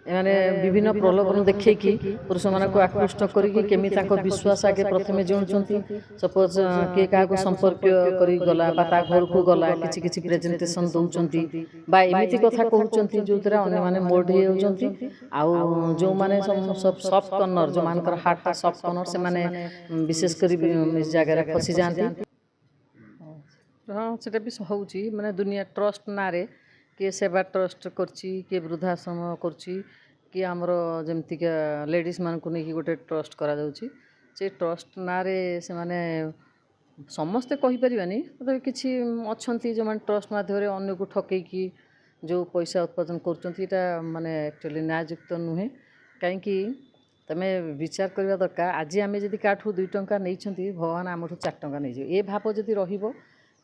एमाने विभिन्न प्रलोभन देखी पुरुष मानक आकृष्ट करके विश्वास आगे प्रथम जोड़ुंट सपोज किए क्या संपर्क करी गला घर को गला कि प्रेजेंटेशन दौरान एमती कथा कहते जो अन्य मोल्ड हो जो मैंने सफ्ट कर्नर जो मान हार्ट सफ्ट कर्नर से विशेषकर जगह फसी जाती हाँ से भी हूँ माने दुनिया ट्रस्ट ना किए सेवा ट्रस्ट किए वृद्धाश्रम कि आमर जमतिका लेडीज मान को नहीं गोटे ट्रस्ट करा से ट्रस्ट ना से माने समस्ते कहीपरानी मतलब किसी अच्छा जो मैंने ट्रस्ट मध्यम अन्य को ठकईकी जो पैसा उत्पादन कर माने एक्चुअली न्यायुक्त नुहे कहीं तमें विचार करने दरकार आज आम जब क्या 2 टंका नहीं भगवान आम 4 टंका नहीं ये भाव जदि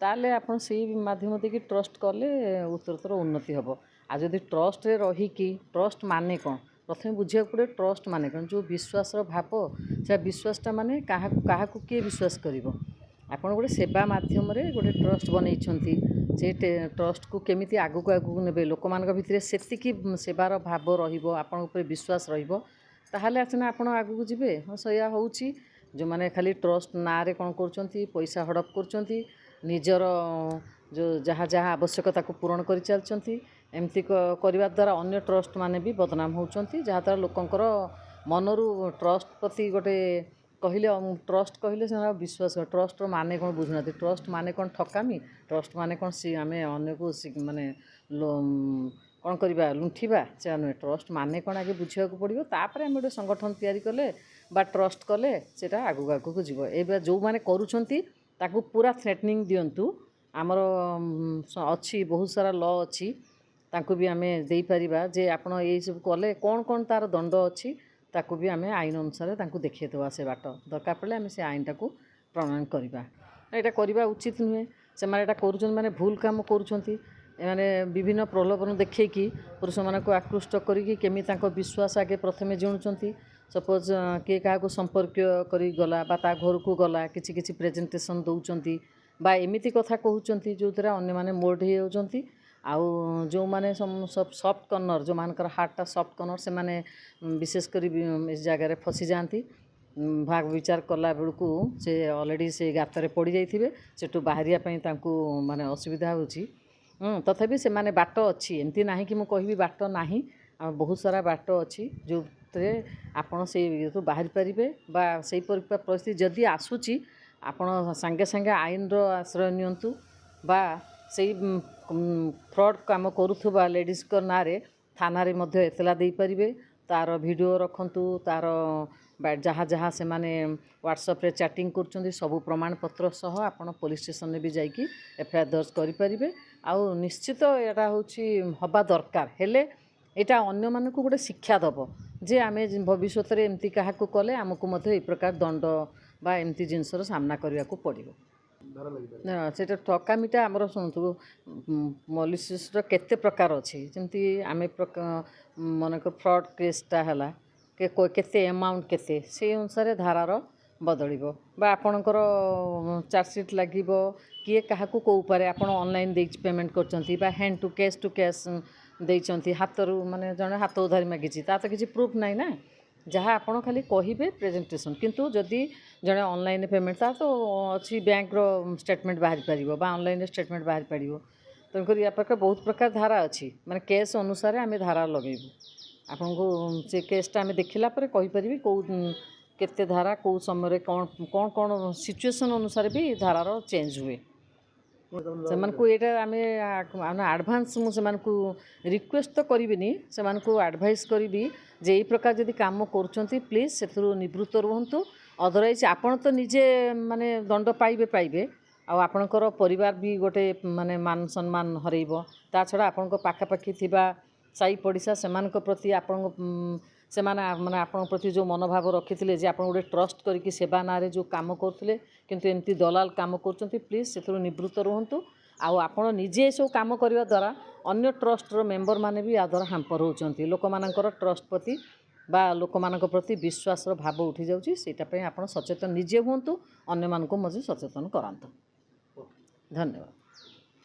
ताले आपण से माध्यम देखिए ट्रस्ट कले उत्तरोत्तर उन्नति हम आ जदि ट्रस्ट रे रहीकि ट्रस्ट माने कौन प्रथम बुझा पड़े ट्रस्ट माने कौन जो विश्वास भाव से विश्वासटा माने क्या किए विश्वास कर आपड़ गोटे सेवा मध्यम गोटे ट्रस्ट बनई से ट्रस्ट को केमी आगू आगू ने लोक मान भितर से सेवार भाव रहा विश्वास रहा सीना आप आगू जी हाँ सया हो जो मैंने खाली ट्रस्ट ना कौन कर पैसा हड़प कर निजर जो जहाँ जहाँ आवश्यकता को पूरण कर चलती एमती करने द्वारा अन्य ट्रस्ट माने भी बदनाम होती जहाँद्वारा लोकंर मनरू ट्रस्ट प्रति गोटे कहले ट्रस्ट कहले से विश्वास ट्रस्ट माने कौन बुझुना ट्रस्ट माने कौन ठकामी ट्रस्ट माने कौन सी आम अन्य को माने कौन करवा लुंठा से नुहे ट्रस्ट माने कौन आगे बुझा पड़ो तापर आम गोटे संगठन तैयारी कले ट्रस्ट कले से आगू आगू जीव ए जो मैंने करुँच ताकू पूरा थ्रेटनिंग दिंतु आमर अच्छी बहुत सारा लॉ अच्छी ताकू भी आम दे पारिबा जे आपण ये सब कले कौन कौन तार दंड अच्छी ताकू भी आम आईन अनुसार देखा से बाट दरकार पड़े आम से आईन टाक प्रणयन करवा यहाँ करवा उचित नुहे से मैंने भूल काम करें विभिन्न प्रलोभन देखी पुरुष मानक आकृष्ट करके विश्वास आगे प्रथम जोड़ुंट सपोज किए क्या संपर्क करी गला घर को गला कि प्रेजेंटेशन दौरान एमती कथा कहते जो अन्य मैंने मोल्ड होती आउ जो मैंने सफ्ट कर्नर जो मान हार्ट सफ्ट कर्नर से विशेषकर जगह फसी जाती भाग विचार कला बेलू से ऑलरेडी से गातर पड़ जाइए सेठू बाहरिया माने असुविधा होची तथापि से माने बाट अच्छी एमती ना कि मुझे बाट ना बहुत सारा बाट अच्छी जो आपण से बाहरी पारे से परिस्थिति जदि आसूची आपण सांगे सांगे आईन रो आश्रय नियंतु बा से फ्रॉड काम करुवा लेडीज को ना थाना रे मध्य एतला दे पारिबे तार वीडियो रखंतु तार जहाँ जहाँ से माने व्हाट्सएप रे चैटिंग कर सबू प्रमाण पत्र सह आपण पुलिस स्टेशन में भी जाइए एफआईआर दर्ज करें आउ निश्चित यहाँ हूँ हवा दरकार हेले यहाँ अन्य मानक गोटे शिक्षा दब जे आम भविष्य में एमती क्या कले आमको ये प्रकार दंड बा एमती जिनसर सामना करने को पड़ो से ठकामीटा आमर शुणु मलिशियस केते प्रकार अच्छी जमती आम मनक फ्रॉड केसटा है केते अमाउंट केते से अनुसार धारार बदल आपणकर चार्जसीट लगे किए क्या कौपारे आप ऑनलाइन दे पेमेंट कर हैंड टू कैश देती हाथ रू माने जड़े हाथ उधारी मागिची ता तो किसी प्रूफ नाई ना जहाँ आप खाली कहे प्रेजेंटेशन किंतु जदि जड़े ऑनलाइन पेमेंट ता तो अच्छी बैंक रो स्टेटमेंट बाहरी पारिबो बा ऑनलाइन स्टेटमेंट बाहरी पारिबो तेणुकर या प्रकार बहुत प्रकार धारा अच्छी माने केस अनुसार आम धारा लगेबू आपन को से केसटा आम देखला पर कहि परिबी को केते धारा को समय कौन कौन कौन सिचुएशन अनुसार भी धारार चेंज हुए से आम आडभांस मुझे रिक्वेस्ट तो करी से आडभाइस करी जे ये प्रकार जदि काम कर प्लीज से निवृत्त रुहतु अदरवाइज आपन तो निजे माने दंड पाइबे आपणकर परिवार भी गोटे माने मान सम्मान हरइब ता छड़ा आपण पाखापाखि थिबा साई पड़िशा से प्रति आपण से माने आपण प्रति जो मनोभाव रखी जे आप गोटे ट्रस्ट करके सेवा ना जो काम करते किंतु एमती दलाल काम कर प्लीज से निवृत्त रुहतु आपण निजे सब काम करने द्वारा अन्य ट्रस्टर मेंबर माने भी या द्वारा हाम्पर होती लोक मानकर ट्रस्ट प्रति बा लोक मानक प्रति विश्वास भाव उठी जाऊँगी से आप सचेतन निजे हूँ अन्य मानक मजे सचेतन करांतु। धन्यवाद।